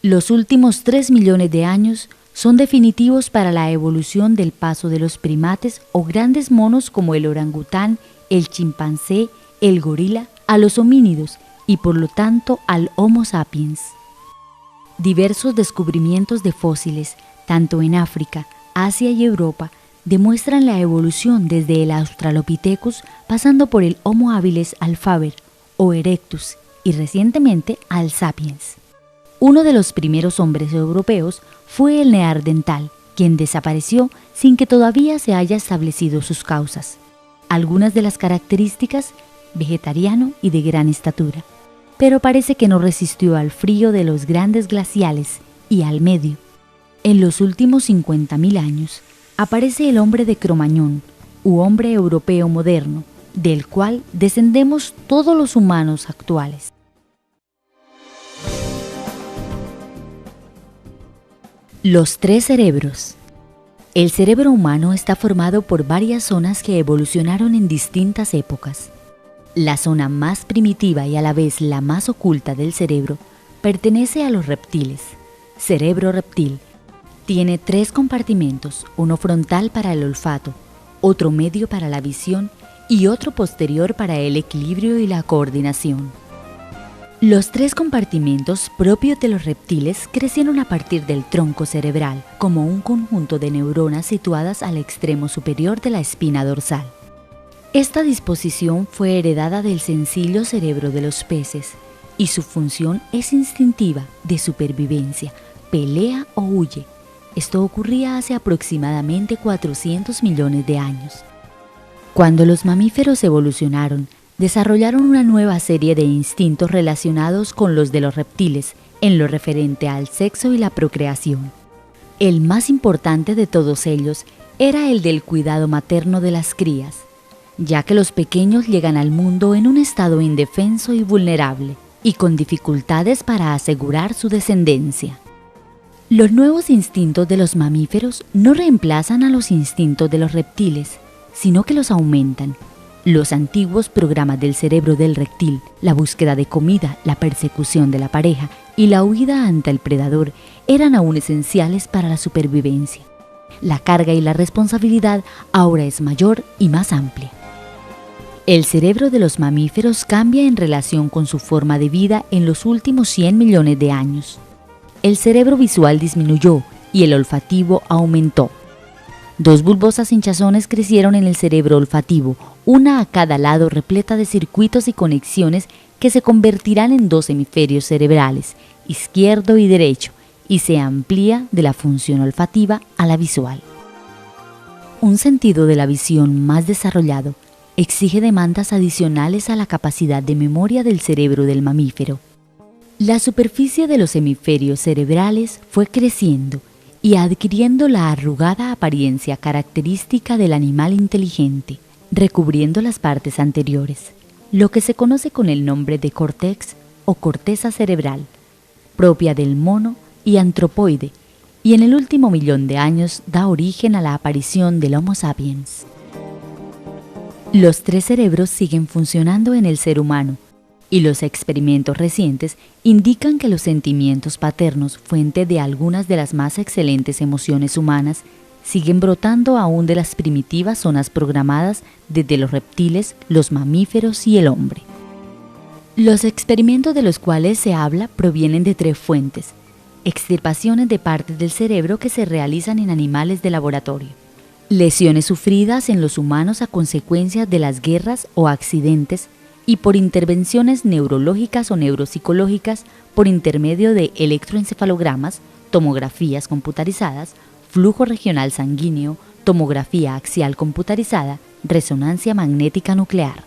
Los últimos 3 millones de años son definitivos para la evolución del paso de los primates o grandes monos como el orangután, el chimpancé, el gorila, a los homínidos y por lo tanto al Homo sapiens. Diversos descubrimientos de fósiles, tanto en África, Asia y Europa, demuestran la evolución desde el Australopithecus pasando por el Homo habilis al Faber o Erectus y recientemente al Sapiens. Uno de los primeros hombres europeos fue el neandertal, quien desapareció sin que todavía se haya establecido sus causas. Algunas de las características: vegetariano y de gran estatura, pero parece que no resistió al frío de los grandes glaciales y al medio. En los últimos 50.000 años aparece el hombre de Cromañón, u hombre europeo moderno, del cual descendemos todos los humanos actuales. Los 3 cerebros. El cerebro humano está formado por varias zonas que evolucionaron en distintas épocas. La zona más primitiva y a la vez la más oculta del cerebro pertenece a los reptiles. Cerebro reptil. Tiene 3 compartimentos, uno frontal para el olfato, otro medio para la visión y otro posterior para el equilibrio y la coordinación. Los 3 compartimentos propios de los reptiles crecieron a partir del tronco cerebral, como un conjunto de neuronas situadas al extremo superior de la espina dorsal. Esta disposición fue heredada del sencillo cerebro de los peces, y su función es instintiva, de supervivencia, pelea o huye. Esto ocurría hace aproximadamente 400 millones de años. Cuando los mamíferos evolucionaron, desarrollaron una nueva serie de instintos relacionados con los de los reptiles en lo referente al sexo y la procreación. El más importante de todos ellos era el del cuidado materno de las crías, ya que los pequeños llegan al mundo en un estado indefenso y vulnerable, y con dificultades para asegurar su descendencia. Los nuevos instintos de los mamíferos no reemplazan a los instintos de los reptiles, sino que los aumentan. Los antiguos programas del cerebro del reptil, la búsqueda de comida, la persecución de la pareja y la huida ante el predador, eran aún esenciales para la supervivencia. La carga y la responsabilidad ahora es mayor y más amplia. El cerebro de los mamíferos cambia en relación con su forma de vida en los últimos 100 millones de años. El cerebro visual disminuyó y el olfativo aumentó. 2 bulbosas hinchazones crecieron en el cerebro olfativo, una a cada lado repleta de circuitos y conexiones que se convertirán en 2 hemisferios cerebrales, izquierdo y derecho, y se amplía de la función olfativa a la visual. Un sentido de la visión más desarrollado exige demandas adicionales a la capacidad de memoria del cerebro del mamífero. La superficie de los hemisferios cerebrales fue creciendo y adquiriendo la arrugada apariencia característica del animal inteligente, recubriendo las partes anteriores, lo que se conoce con el nombre de córtex o corteza cerebral, propia del mono y antropoide, y en el último millón de años da origen a la aparición del Homo sapiens. Los 3 cerebros siguen funcionando en el ser humano, y los experimentos recientes indican que los sentimientos paternos, fuente de algunas de las más excelentes emociones humanas, siguen brotando aún de las primitivas zonas programadas desde los reptiles, los mamíferos y el hombre. Los experimentos de los cuales se habla provienen de 3 fuentes: extirpaciones de partes del cerebro que se realizan en animales de laboratorio, lesiones sufridas en los humanos a consecuencia de las guerras o accidentes, y por intervenciones neurológicas o neuropsicológicas por intermedio de electroencefalogramas, tomografías computarizadas, flujo regional sanguíneo, tomografía axial computarizada, resonancia magnética nuclear.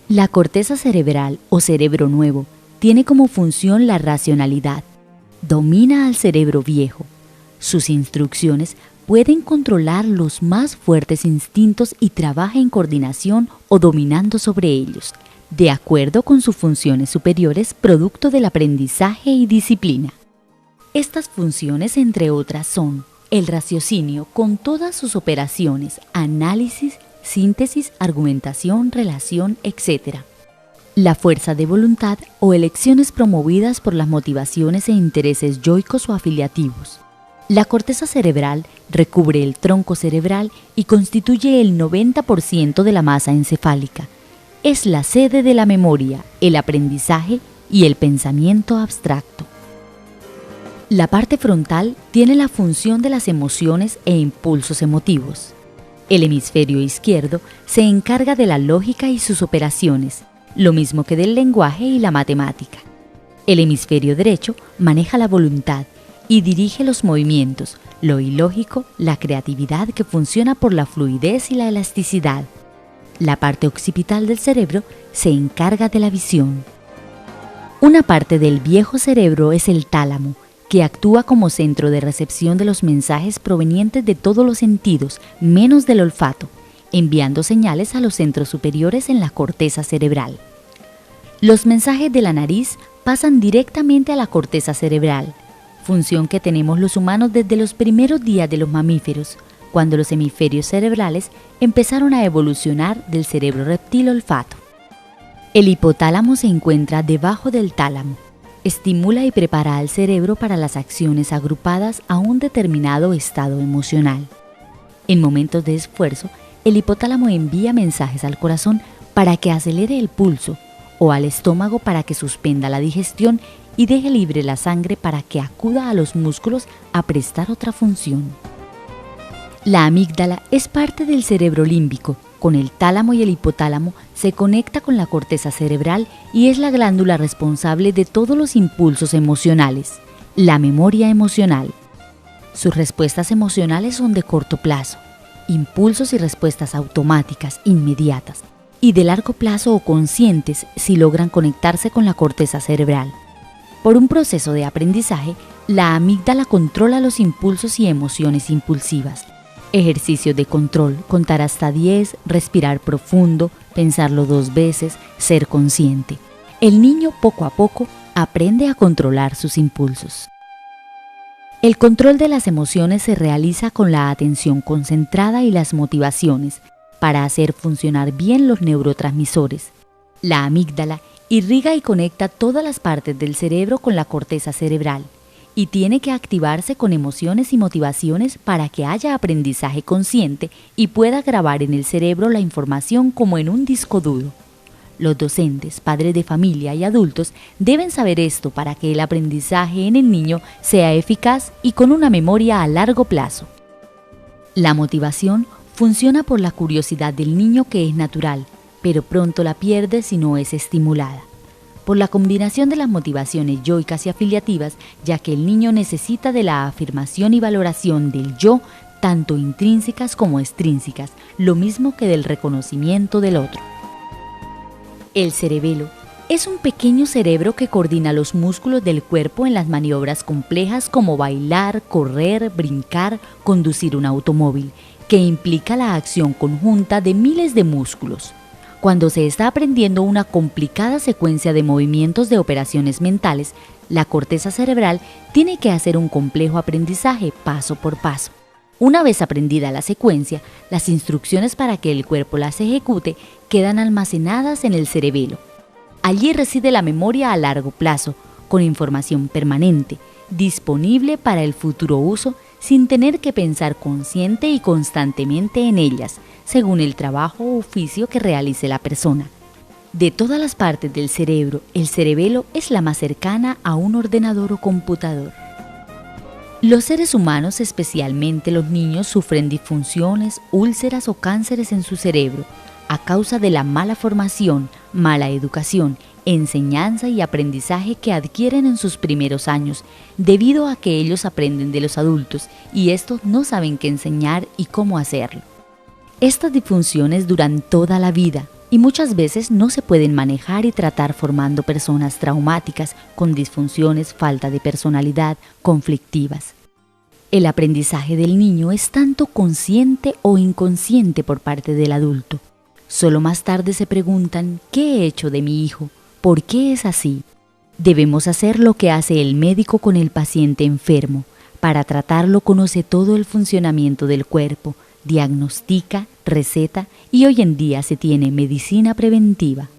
La corteza cerebral o cerebro nuevo tiene como función la racionalidad. Domina al cerebro viejo. Sus instrucciones pueden controlar los más fuertes instintos y trabaja en coordinación o dominando sobre ellos, de acuerdo con sus funciones superiores producto del aprendizaje y disciplina. Estas funciones, entre otras, son el raciocinio con todas sus operaciones, análisis, síntesis, argumentación, relación, etc. la fuerza de voluntad o elecciones promovidas por las motivaciones e intereses yoicos o afiliativos. La corteza cerebral recubre el tronco cerebral y constituye el 90% de la masa encefálica. Es la sede de la memoria, el aprendizaje y el pensamiento abstracto. La parte frontal tiene la función de las emociones e impulsos emotivos. El hemisferio izquierdo se encarga de la lógica y sus operaciones, lo mismo que del lenguaje y la matemática. El hemisferio derecho maneja la voluntad y dirige los movimientos, lo ilógico, la creatividad que funciona por la fluidez y la elasticidad. La parte occipital del cerebro se encarga de la visión. Una parte del viejo cerebro es el tálamo, que actúa como centro de recepción de los mensajes provenientes de todos los sentidos, menos del olfato, enviando señales a los centros superiores en la corteza cerebral. Los mensajes de la nariz pasan directamente a la corteza cerebral, función que tenemos los humanos desde los primeros días de los mamíferos, cuando los hemisferios cerebrales empezaron a evolucionar del cerebro reptil olfato. El hipotálamo se encuentra debajo del tálamo. Estimula y prepara al cerebro para las acciones agrupadas a un determinado estado emocional. En momentos de esfuerzo, el hipotálamo envía mensajes al corazón para que acelere el pulso o al estómago para que suspenda la digestión y deje libre la sangre para que acuda a los músculos a prestar otra función. La amígdala es parte del cerebro límbico. Con el tálamo y el hipotálamo se conecta con la corteza cerebral y es la glándula responsable de todos los impulsos emocionales, la memoria emocional. Sus respuestas emocionales son de corto plazo, impulsos y respuestas automáticas, inmediatas, y de largo plazo o conscientes si logran conectarse con la corteza cerebral. Por un proceso de aprendizaje, la amígdala controla los impulsos y emociones impulsivas. Ejercicios de control, contar hasta 10, respirar profundo, pensarlo 2 veces, ser consciente. El niño poco a poco aprende a controlar sus impulsos. El control de las emociones se realiza con la atención concentrada y las motivaciones para hacer funcionar bien los neurotransmisores. La amígdala irriga y conecta todas las partes del cerebro con la corteza cerebral y tiene que activarse con emociones y motivaciones para que haya aprendizaje consciente y pueda grabar en el cerebro la información como en un disco duro. Los docentes, padres de familia y adultos deben saber esto para que el aprendizaje en el niño sea eficaz y con una memoria a largo plazo. La motivación funciona por la curiosidad del niño, que es natural, pero pronto la pierde si no es estimulada. Por la combinación de las motivaciones yoicas y afiliativas, ya que el niño necesita de la afirmación y valoración del yo, tanto intrínsecas como extrínsecas, lo mismo que del reconocimiento del otro. El cerebelo es un pequeño cerebro que coordina los músculos del cuerpo en las maniobras complejas como bailar, correr, brincar, conducir un automóvil, que implica la acción conjunta de miles de músculos. Cuando se está aprendiendo una complicada secuencia de movimientos de operaciones mentales, la corteza cerebral tiene que hacer un complejo aprendizaje paso por paso. Una vez aprendida la secuencia, las instrucciones para que el cuerpo las ejecute quedan almacenadas en el cerebelo. Allí reside la memoria a largo plazo, con información permanente, disponible para el futuro uso sin tener que pensar consciente y constantemente en ellas, según el trabajo o oficio que realice la persona. De todas las partes del cerebro, el cerebelo es la más cercana a un ordenador o computador. Los seres humanos, especialmente los niños, sufren disfunciones, úlceras o cánceres en su cerebro a causa de la mala formación, mala educación, enseñanza y aprendizaje que adquieren en sus primeros años, debido a que ellos aprenden de los adultos y estos no saben qué enseñar y cómo hacerlo. Estas disfunciones duran toda la vida y muchas veces no se pueden manejar y tratar, formando personas traumáticas con disfunciones, falta de personalidad, conflictivas. El aprendizaje del niño es tanto consciente o inconsciente por parte del adulto. Solo más tarde se preguntan: ¿qué he hecho de mi hijo? ¿Por qué es así? Debemos hacer lo que hace el médico con el paciente enfermo. Para tratarlo conoce todo el funcionamiento del cuerpo, diagnostica, receta y hoy en día se tiene medicina preventiva.